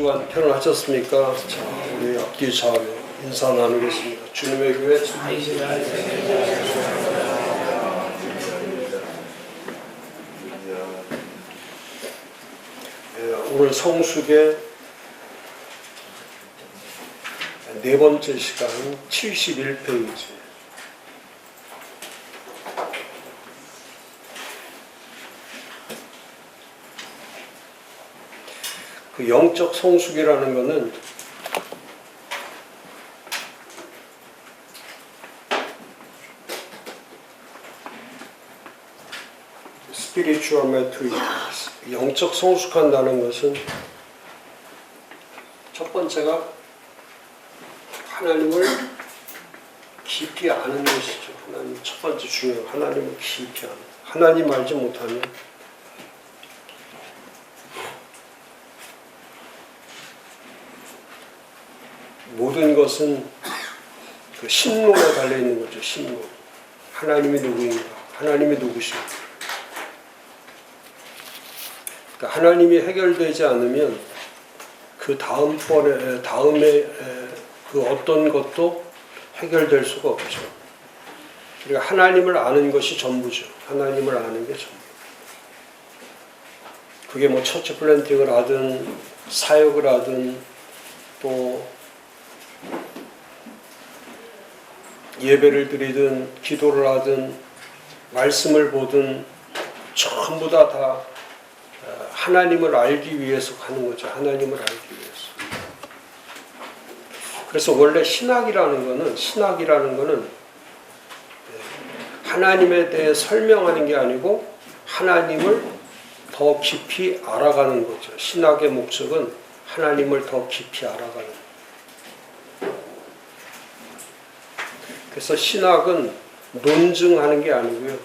구주가 태어나셨습니까? 자, 우리 앞뒤 좌우 인사 나누겠습니다. 주님의 교회 오늘 성숙의 네 번째 시간 71페이지. 그 영적 성숙이라는 것은 spiritual maturity, 영적 성숙한다는 것은 첫 번째가 하나님을 깊이 아는 것이죠. 하나님 첫 번째 중요한 하나님을 깊이 아는. 하나님 알지 못하면 모든 것은 그 신론에 달려 있는 거죠. 신론. 하나님이 누구인가? 하나님이 누구신가? 그러니까 하나님이 해결되지 않으면 그 다음에 그 어떤 것도 해결될 수가 없죠. 그러니까 하나님을 아는 것이 전부죠. 하나님을 아는 게 전부. 그게 뭐 처치 플랜팅을 하든 사역을 하든 또 예배를 드리든 기도를 하든 말씀을 보든 전부 다 하나님을 알기 위해서 하는 거죠. 하나님을 알기 위해서. 그래서 원래 신학이라는 거는 하나님에 대해 설명하는 게 아니고 하나님을 더 깊이 알아가는 거죠. 신학의 목적은 하나님을 더 깊이 알아가는 거죠. 그래서 신학은 논증하는 게 아니고요.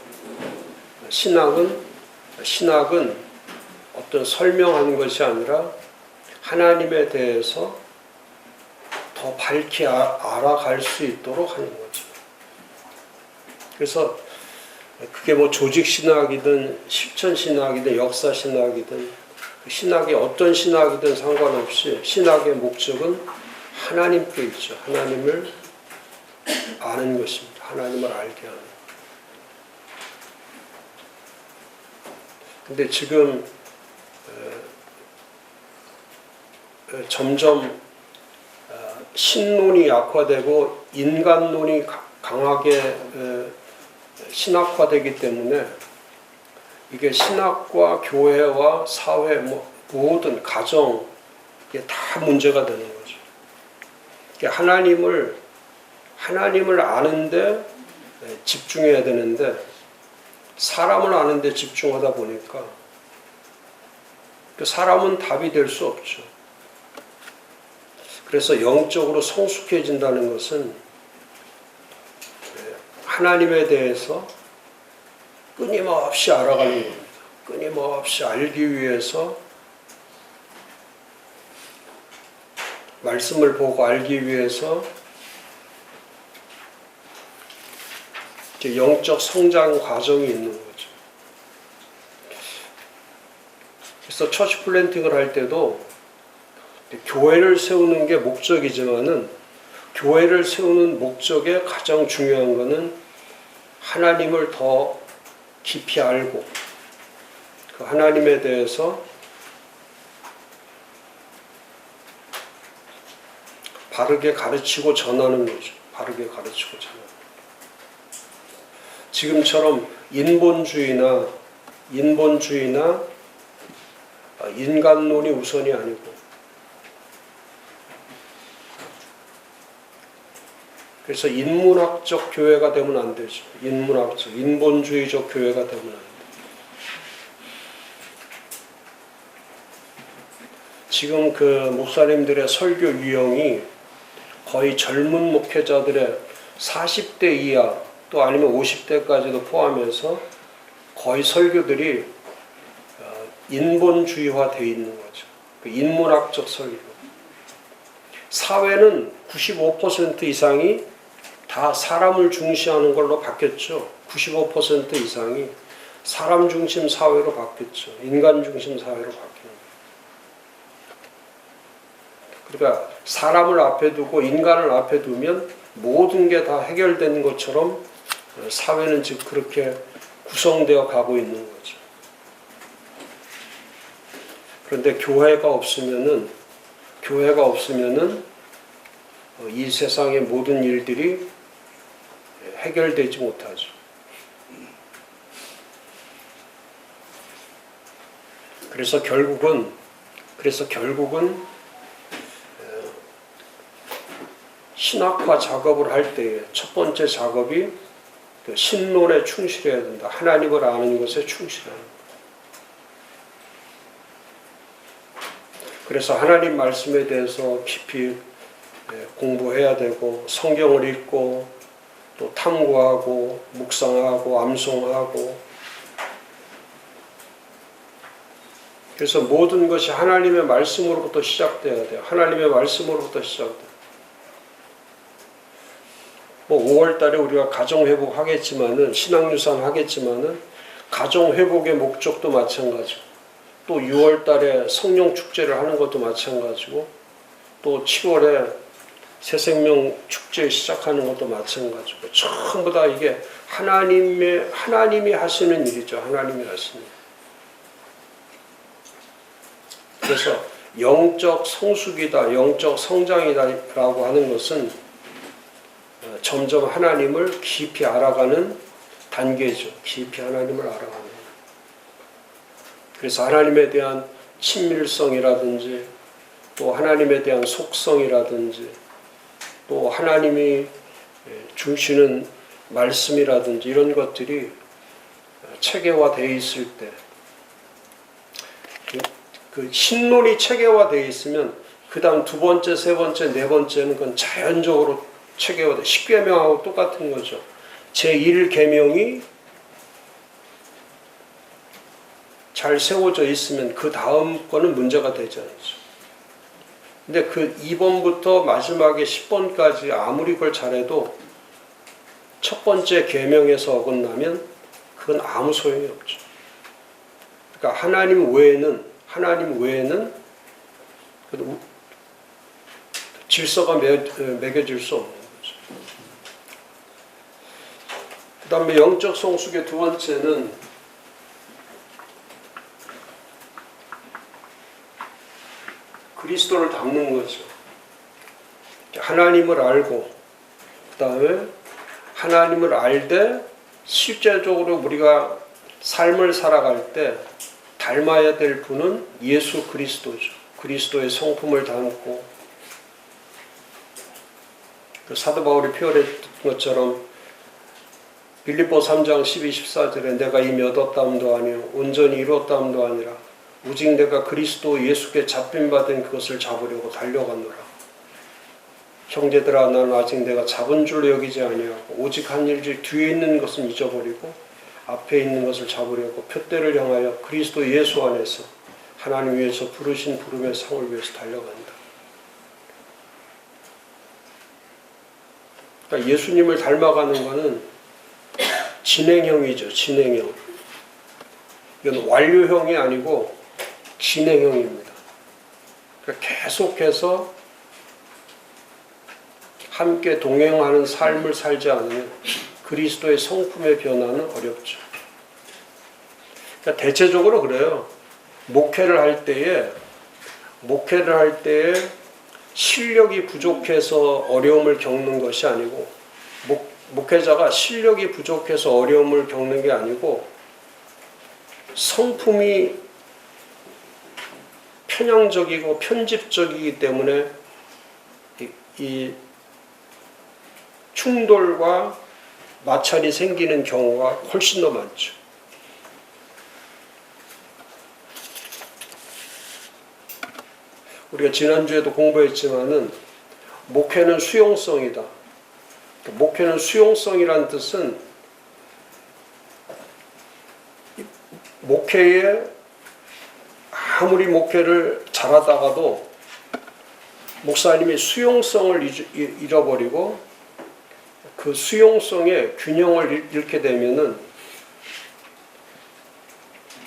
신학은 어떤 설명하는 것이 아니라 하나님에 대해서 더 밝히 알아갈 수 있도록 하는 거죠. 그래서 그게 뭐 조직신학이든 실천신학이든 역사신학이든 신학이 어떤 신학이든 상관없이 신학의 목적은 하나님께 있죠. 하나님을 아는 것입니다. 하나님을 알게 하는. 근데 지금 점점 신론이 약화되고 인간론이 강하게 신학화되기 때문에 이게 신학과 교회와 사회 모든 가정 이게 다 문제가 되는 거죠. 그러니까 하나님을 아는데 집중해야 되는데 사람을 아는데 집중하다 보니까 사람은 답이 될 수 없죠. 그래서 영적으로 성숙해진다는 것은 하나님에 대해서 끊임없이 알아가는 겁니다. 끊임없이 알기 위해서 말씀을 보고 알기 위해서 영적 성장 과정이 있는 거죠. 그래서 처치 플랜팅을 할 때도 교회를 세우는 게 목적이지만은 교회를 세우는 목적의 가장 중요한 것은 하나님을 더 깊이 알고 그 하나님에 대해서 바르게 가르치고 전하는 거죠. 바르게 가르치고 전하는. 지금처럼 인본주의나 인간론이 우선이 아니고 그래서 인문학적 교회가 되면 안 되죠. 인본주의적 교회가 되면 안 돼요. 지금 그 목사님들의 설교 유형이 거의 젊은 목회자들의 40대 이하 또 아니면 50대까지도 포함해서 거의 설교들이 인본주의화되어 있는 거죠. 인문학적 설교. 사회는 95% 이상이 다 사람을 중시하는 걸로 바뀌었죠. 95% 이상이 사람 중심 사회로 바뀌었죠. 인간 중심 사회로 바뀌는 거예요. 그러니까 사람을 앞에 두고 인간을 앞에 두면 모든 게 다 해결되는 것처럼 사회는 지금 그렇게 구성되어 가고 있는 거죠. 그런데 교회가 없으면은 이 세상의 모든 일들이 해결되지 못하죠. 그래서 결국은 신학화 작업을 할 때에 첫 번째 작업이 신론에 충실해야 된다. 하나님을 아는 것에 충실하는 것. 그래서 하나님 말씀에 대해서 깊이 공부해야 되고 성경을 읽고 또 탐구하고 묵상하고 암송하고 그래서 모든 것이 하나님의 말씀으로부터 시작돼야 돼요. 하나님의 말씀으로부터 시작돼요. 5월 달에 우리가 가정회복 하겠지만은, 신앙유산 하겠지만은, 가정회복의 목적도 마찬가지고, 또 6월 달에 성령축제를 하는 것도 마찬가지고, 또 7월에 새생명 축제 시작하는 것도 마찬가지고, 전부 다 이게 하나님이 하시는 일이죠. 하나님이 하시는 일. 그래서 영적 성숙이다, 영적 성장이다라고 하는 것은 점점 하나님을 깊이 알아가는 단계죠. 깊이 하나님을 알아가는. 그래서 하나님에 대한 친밀성이라든지 또 하나님에 대한 속성이라든지 또 하나님이 주시는 말씀이라든지 이런 것들이 체계화되어 있을 때 그 신론이 체계화되어 있으면 그 다음 두 번째, 세 번째, 네 번째는 그건 자연적으로 체계화돼. 10계명하고 똑같은 거죠. 제1계명이 잘 세워져 있으면 그 다음 거는 문제가 되지 않죠. 근데 그 2번부터 마지막에 10번까지 아무리 그걸 잘해도 첫 번째 계명에서 어긋나면 그건 아무 소용이 없죠. 그러니까 하나님 외에는 질서가 매겨질 수 없는 거죠. 그 다음에 영적 성숙의 두 번째는 그리스도를 닮는 거죠. 하나님을 알고 그 다음에 하나님을 알되 실제적으로 우리가 삶을 살아갈 때 닮아야 될 분은 예수 그리스도죠. 그리스도의 성품을 담고 사도 바울이 표현했던 것처럼 빌립보 3장 12, 14절에 내가 이미 얻었다함도 아니요 온전히 이루었다함도 아니라 오직 내가 그리스도 예수께 잡힌받은 그것을 잡으려고 달려가노라. 형제들아 나는 아직 내가 잡은 줄로 여기지 아니하고 오직 한 일즉 뒤에 있는 것은 잊어버리고 앞에 있는 것을 잡으려고 표대를 향하여 그리스도 예수 안에서 하나님 위에서 부르신 부름의 상을 위해서 달려간다. 그러니까 예수님을 닮아가는 것은 진행형이죠. 진행형. 이건 완료형이 아니고 진행형입니다. 그러니까 계속해서 함께 동행하는 삶을 살지 않으면 그리스도의 성품의 변화는 어렵죠. 그러니까 대체적으로 그래요. 목회를 할 때에 실력이 부족해서 어려움을 겪는 것이 아니고 목회자가 실력이 부족해서 어려움을 겪는 게 아니고 성품이 편향적이고 편집적이기 때문에 이 충돌과 마찰이 생기는 경우가 훨씬 더 많죠. 우리가 지난주에도 공부했지만은 목회는 수용성이다. 목회는 수용성이라는 뜻은 목회에 아무리 목회를 잘하다가도 목사님이 수용성을 잃어버리고 그 수용성의 균형을 잃게 되면은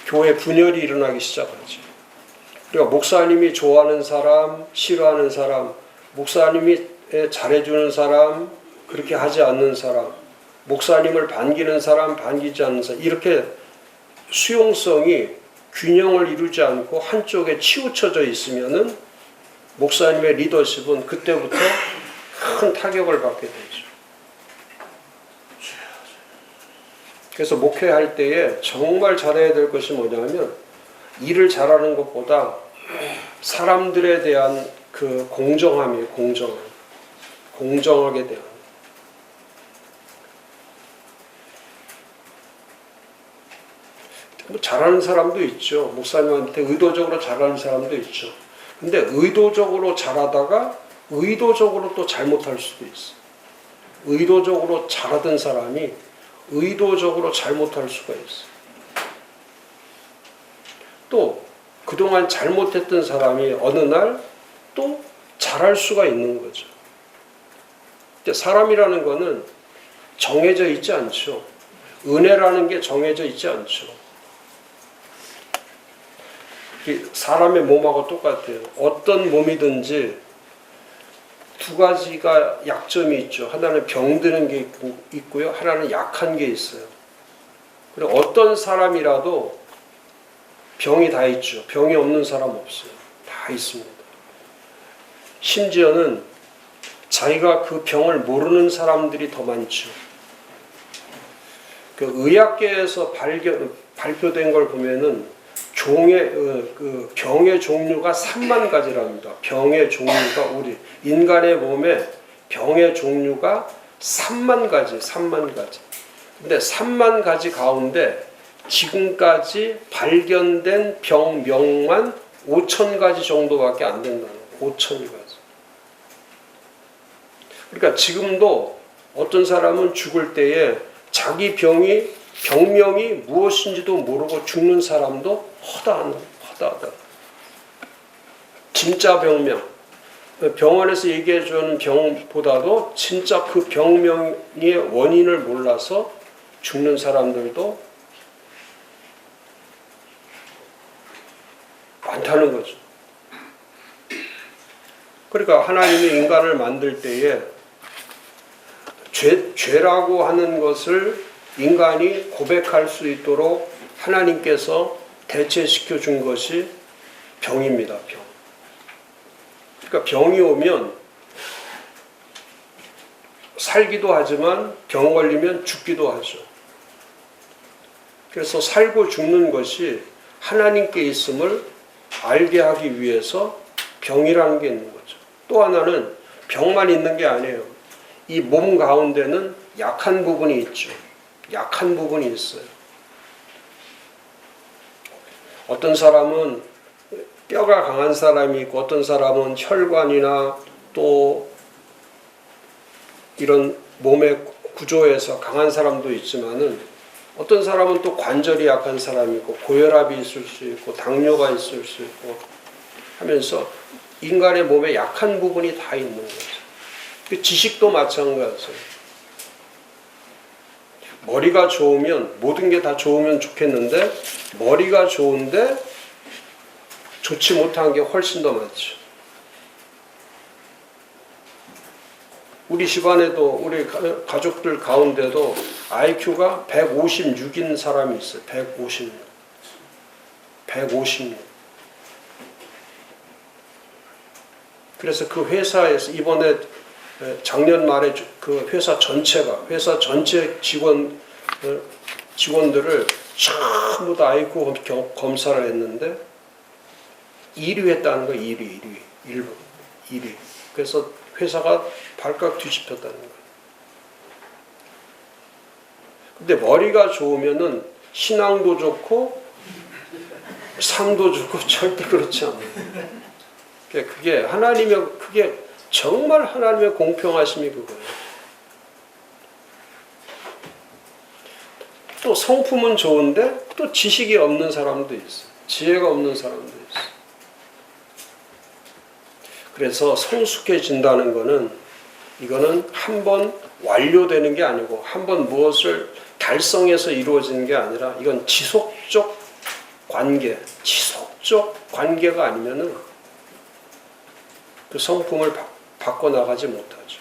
교회 분열이 일어나기 시작하죠. 그러니까 목사님이 좋아하는 사람, 싫어하는 사람, 목사님이 잘해주는 사람, 그렇게 하지 않는 사람, 목사님을 반기는 사람, 반기지 않는 사람, 이렇게 수용성이 균형을 이루지 않고 한쪽에 치우쳐져 있으면은 목사님의 리더십은 그때부터 큰 타격을 받게 되죠. 그래서 목회할 때에 정말 잘해야 될 것이 뭐냐면 일을 잘하는 것보다 사람들에 대한 그 공정함이에요. 공정하게 대한. 뭐 잘하는 사람도 있죠. 목사님한테 의도적으로 잘하는 사람도 있죠. 근데 의도적으로 잘하다가 의도적으로 또 잘못할 수도 있어. 의도적으로 잘하던 사람이 의도적으로 잘못할 수가 있어. 또 그동안 잘못했던 사람이 어느 날 또 잘할 수가 있는 거죠. 근데 사람이라는 거는 정해져 있지 않죠. 은혜라는 게 정해져 있지 않죠. 사람의 몸하고 똑같아요. 어떤 몸이든지 두 가지가 약점이 있죠. 하나는 병드는 게 있고요. 하나는 약한 게 있어요. 그리고 어떤 사람이라도 병이 다 있죠. 병이 없는 사람 없어요. 다 있습니다. 심지어는 자기가 그 병을 모르는 사람들이 더 많죠. 그 의학계에서 발표된 걸 보면은 그 병의 종류가 3만 가지랍니다. 병의 종류가 우리 인간의 몸에 병의 종류가 3만 가지. 근데 3만 가지 가운데 지금까지 발견된 병명만 5천 가지 정도밖에 안 된다는 거예요. 5천 가지. 그러니까 지금도 어떤 사람은 죽을 때에 자기 병명이 무엇인지도 모르고 죽는 사람도 허다하다. 진짜 병명. 병원에서 얘기해 주는 병보다도 진짜 그 병명의 원인을 몰라서 죽는 사람들도 많다는 거죠. 그러니까 하나님이 인간을 만들 때에 죄라고 하는 것을 인간이 고백할 수 있도록 하나님께서 대체시켜 준 것이 병입니다. 병. 그러니까 병이 오면 살기도 하지만 병 걸리면 죽기도 하죠. 그래서 살고 죽는 것이 하나님께 있음을 알게 하기 위해서 병이라는 게 있는 거죠. 또 하나는 병만 있는 게 아니에요. 이 몸 가운데는 약한 부분이 있죠. 약한 부분이 있어요. 어떤 사람은 뼈가 강한 사람이 있고 어떤 사람은 혈관이나 또 이런 몸의 구조에서 강한 사람도 있지만은 어떤 사람은 또 관절이 약한 사람이 있고 고혈압이 있을 수 있고 당뇨가 있을 수 있고 하면서 인간의 몸에 약한 부분이 다 있는 거죠. 지식도 마찬가지예요. 머리가 좋으면 모든 게 다 좋으면 좋겠는데 머리가 좋은데 좋지 못한 게 훨씬 더 많죠. 우리 집안에도 우리 가족들 가운데도 IQ가 156인 사람이 있어요. 156. 그래서 그 회사에서 이번에 작년 말에 그 회사 전체 직원들을 전부 다 IQ 검사를 했는데 1위 했다는 거예요. 1위. 그래서 회사가 발칵 뒤집혔다는 거예요. 근데 머리가 좋으면은 신앙도 좋고 상도 좋고 절대 그렇지 않아요. 그게 정말 하나님의 공평하심이 그거예요. 또 성품은 좋은데 또 지식이 없는 사람도 있어요. 지혜가 없는 사람도 있어요. 그래서 성숙해진다는 거는 이거는 한 번 완료되는 게 아니고 한 번 무엇을 달성해서 이루어지는 게 아니라 이건 지속적 관계, 지속적 사적 관계가 아니면은 그 성품을 바꿔 나가지 못하죠.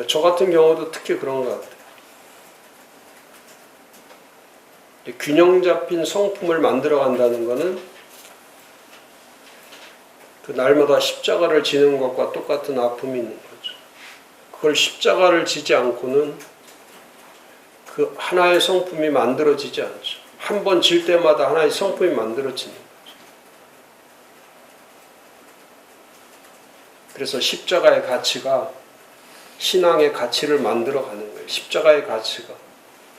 저 같은 경우도 특히 그런 것 같아요. 균형 잡힌 성품을 만들어 간다는 것은 그 날마다 십자가를 지는 것과 똑같은 아픔이 있는 거죠. 그걸 십자가를 지지 않고는 그 하나의 성품이 만들어지지 않죠. 한 번 질 때마다 하나의 성품이 만들어지는 거죠. 그래서 십자가의 가치가 신앙의 가치를 만들어 가는 거예요. 십자가의 가치가.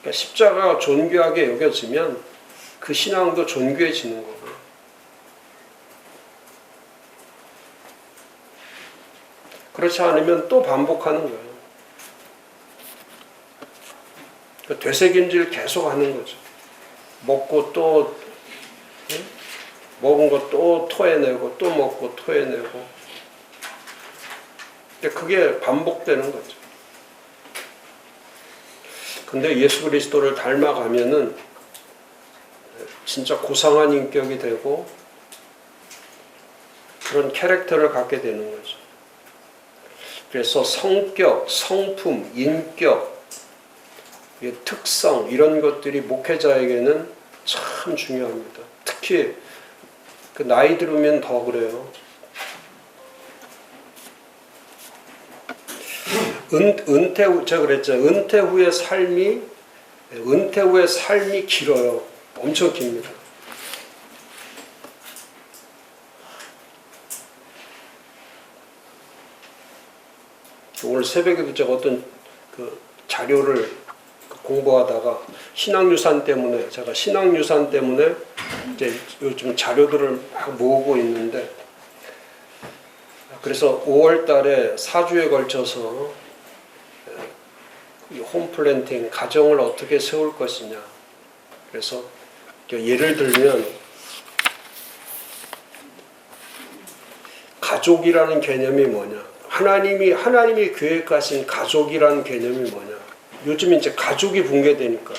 그러니까 십자가가 존귀하게 여겨지면 그 신앙도 존귀해지는 거고요. 그렇지 않으면 또 반복하는 거예요. 그러니까 되새김질 계속 하는 거죠. 먹고 또 먹은 거 또 토해내고 또 먹고 토해내고 그게 반복되는 거죠. 근데 예수 그리스도를 닮아가면은 진짜 고상한 인격이 되고 그런 캐릭터를 갖게 되는 거죠. 그래서 성격, 성품, 인격, 특성 이런 것들이 목회자에게는 참 중요합니다. 특히 그 나이 들으면 더 그래요. 은퇴 후, 제가 그랬죠. 은퇴 후의 삶이 길어요. 엄청 깁니다. 오늘 새벽에도 제가 어떤 그 자료를 공부하다가 제가 신앙유산 때문에 이제 요즘 자료들을 막 모으고 있는데, 그래서 5월 달에 4주에 걸쳐서 홈플랜팅, 가정을 어떻게 세울 것이냐. 그래서 예를 들면 가족이라는 개념이 뭐냐. 하나님이 계획하신 가족이라는 개념이 뭐냐. 요즘 이제 가족이 붕괴되니까.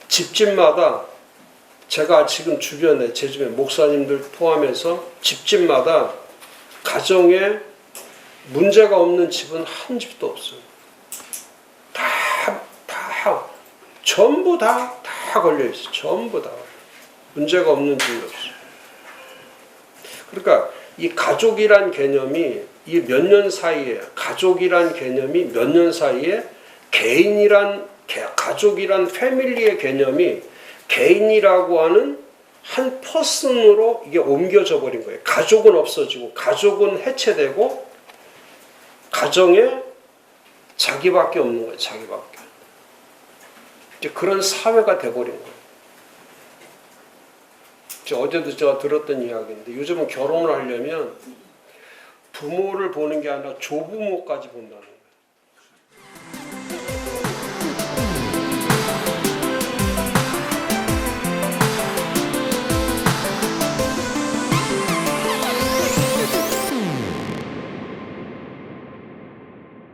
집집마다 제가 지금 제 주변에 목사님들 포함해서 집집마다 가정에 문제가 없는 집은 한 집도 없어요. 전부 다 걸려있어요. 전부 다. 문제가 없는 집이 없어요. 그러니까 이 가족이란 개념이 이 몇 년 사이에, 가족이란 개념이 몇 년 사이에 가족이란 패밀리의 개념이 개인이라고 하는 한 퍼슨으로 이게 옮겨져 버린 거예요. 가족은 없어지고, 가족은 해체되고, 가정에 자기밖에 없는 거예요. 자기밖에. 이제 그런 사회가 돼버린 거예요. 어제도 제가 들었던 이야기인데, 요즘은 결혼을 하려면 부모를 보는 게 아니라 조부모까지 본다는 거예요.